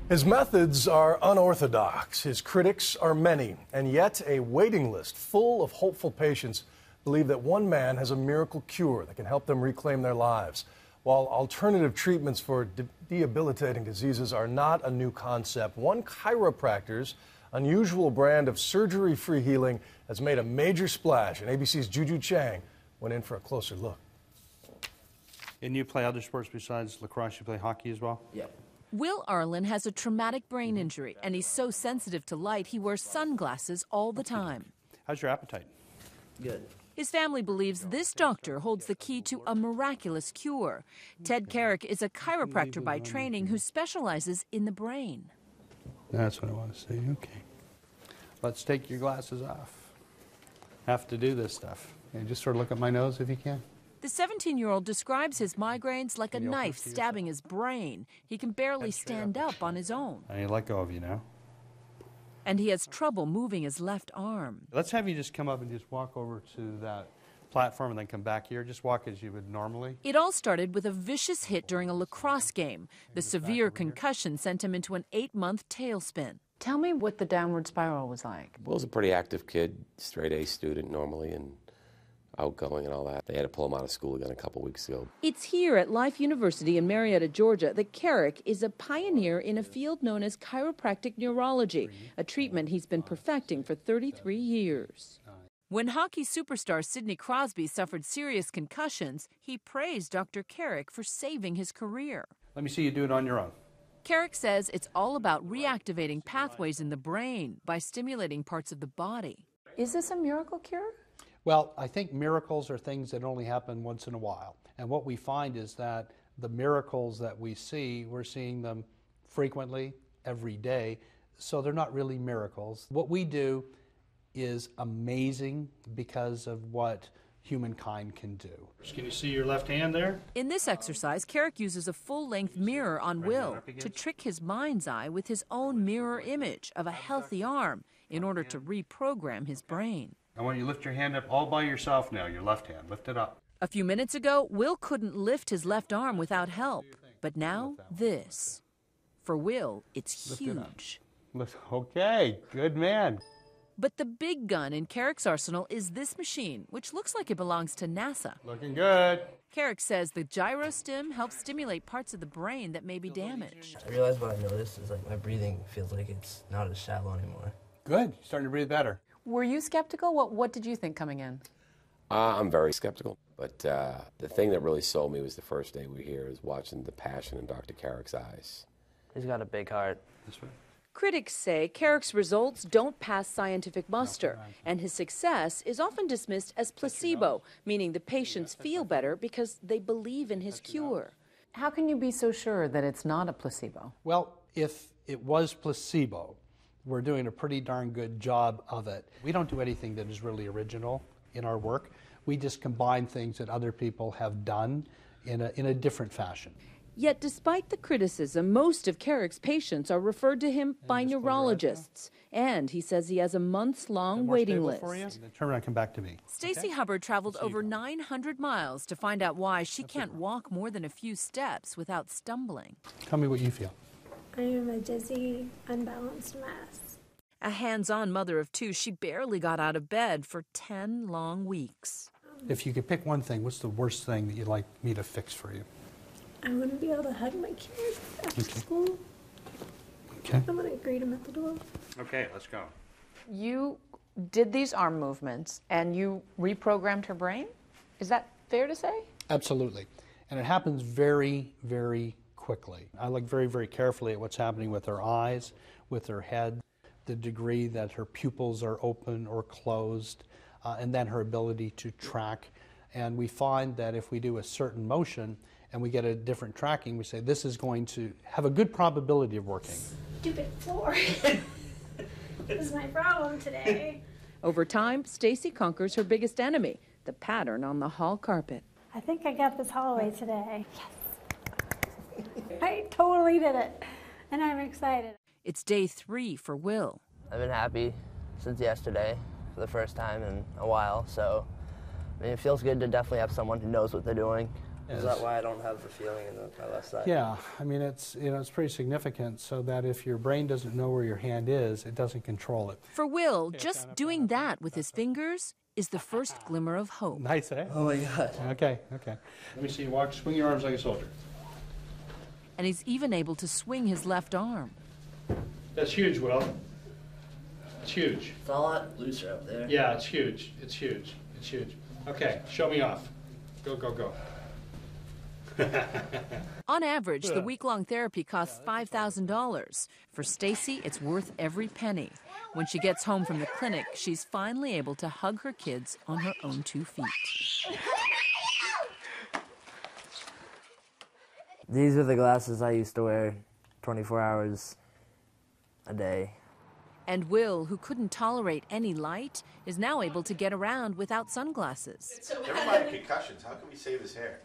His methods are unorthodox, his critics are many, and yet a waiting list full of hopeful patients believe that one man has a miracle cure that can help them reclaim their lives. While alternative treatments for debilitating diseases are not a new concept, one chiropractor's unusual brand of surgery-free healing has made a major splash, and ABC's Juju Chang went in for a closer look. And you play other sports besides lacrosse? You play hockey as well? Yeah. Will Arlen has a traumatic brain injury, and he's so sensitive to light he wears sunglasses all the time. How's your appetite? Good. His family believes this doctor holds the key to a miraculous cure. Ted Carrick is a chiropractor by training who specializes in the brain. That's what I want to see. Okay. Let's take your glasses off. Have to do this stuff. And just sort of look at my nose if you can. The 17-year-old describes his migraines like a knife stabbing his brain. He can barely stand up on his own. I need to let go of you now. And he has trouble moving his left arm. Let's have you just come up and just walk over to that platform and then come back here. Just walk as you would normally. It all started with a vicious hit during a lacrosse game. The severe concussion sent him into an 8-month tailspin. Tell me what the downward spiral was like. Will's a pretty active kid, straight A student normally, and outgoing and all that. They had to pull him out of school again a couple weeks ago. It's here at Life University in Marietta, Georgia, that Carrick is a pioneer in a field known as chiropractic neurology, a treatment he's been perfecting for 33 years. When hockey superstar Sidney Crosby suffered serious concussions, he praised Dr. Carrick for saving his career. Let me see you do it on your own. Carrick says it's all about reactivating pathways in the brain by stimulating parts of the body. Is this a miracle cure? Well, I think miracles are things that only happen once in a while. And what we find is that the miracles that we see, we're seeing them frequently, every day, so they're not really miracles. What we do is amazing because of what humankind can do. Can you see your left hand there? In this exercise, Carrick uses a full-length mirror on Will to trick his mind's eye with his own mirror image of a healthy arm in order to reprogram his brain. I want you to lift your hand up all by yourself now, your left hand. Lift it up. A few minutes ago, Will couldn't lift his left arm without help. But now, this. For Will, it's huge. Okay, good man. But the big gun in Carrick's arsenal is this machine, which looks like it belongs to NASA. Looking good. Carrick says the gyrostim helps stimulate parts of the brain that may be damaged. I realized what I noticed is like my breathing feels like it's not as shallow anymore. Good, you're starting to breathe better. Were you skeptical? What did you think coming in? I'm very skeptical, but the thing that really sold me was the first day we were here is watching the passion in Dr. Carrick's eyes. He's got a big heart. This way. Critics say Carrick's results don't pass scientific muster, and his success is often dismissed as placebo, meaning the patients feel better because they believe in his cure. How can you be so sure that it's not a placebo? Well, if it was placebo, we're doing a pretty darn good job of it. We don't do anything that is really original in our work. We just combine things that other people have done in a different fashion. Yet despite the criticism, most of Carrick's patients are referred to him by neurologists. And he says he has a months-long waiting list. Turn around and come back to me. Stacey Hubbard traveled over 900 miles to find out why she can't walk more than a few steps without stumbling. Tell me what you feel. I am a dizzy, unbalanced mess. A hands-on mother of two, she barely got out of bed for 10 long weeks. If you could pick one thing, what's the worst thing that you'd like me to fix for you? I want to be able to hug my kids after school. Okay. I'm going to greet them at the door. Okay, let's go. You did these arm movements and you reprogrammed her brain? Is that fair to say? Absolutely. And it happens very, very quickly. I look very, very carefully at what's happening with her eyes, with her head, the degree that her pupils are open or closed, and then her ability to track. And we find that if we do a certain motion and we get a different tracking, we say this is going to have a good probability of working. Stupid floor. This is my problem today. Over time, Stacey conquers her biggest enemy, the pattern on the hall carpet. I think I got this hallway today. Yes. I totally did it. And I'm excited. It's day 3 for Will. I've been happy since yesterday for the first time in a while, so I mean, it feels good to definitely have someone who knows what they're doing Is that why I don't have the feeling in my left side? Yeah, I mean, it's pretty significant, so that if your brain doesn't know where your hand is, it doesn't control it. For Will, just doing that with his fingers is the first glimmer of hope. Nice, eh? Oh my God. Okay. Let me see you walk, swing your arms like a soldier. And he's even able to swing his left arm. That's huge, Will. It's huge. It's a lot looser up there. Yeah, it's huge. It's huge. It's huge. Okay, show me off. Go, go, go. On average, the week-long therapy costs $5,000. For Stacy, it's worth every penny. When she gets home from the clinic, she's finally able to hug her kids on her own 2 feet. These are the glasses I used to wear 24 hours a day. And Will, who couldn't tolerate any light, is now able to get around without sunglasses. Never mind concussions. How can we save his hair?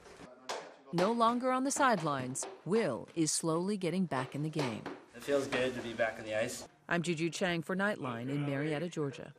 No longer on the sidelines, Will is slowly getting back in the game. It feels good to be back on the ice. I'm Juju Chang for Nightline in Marietta, Georgia.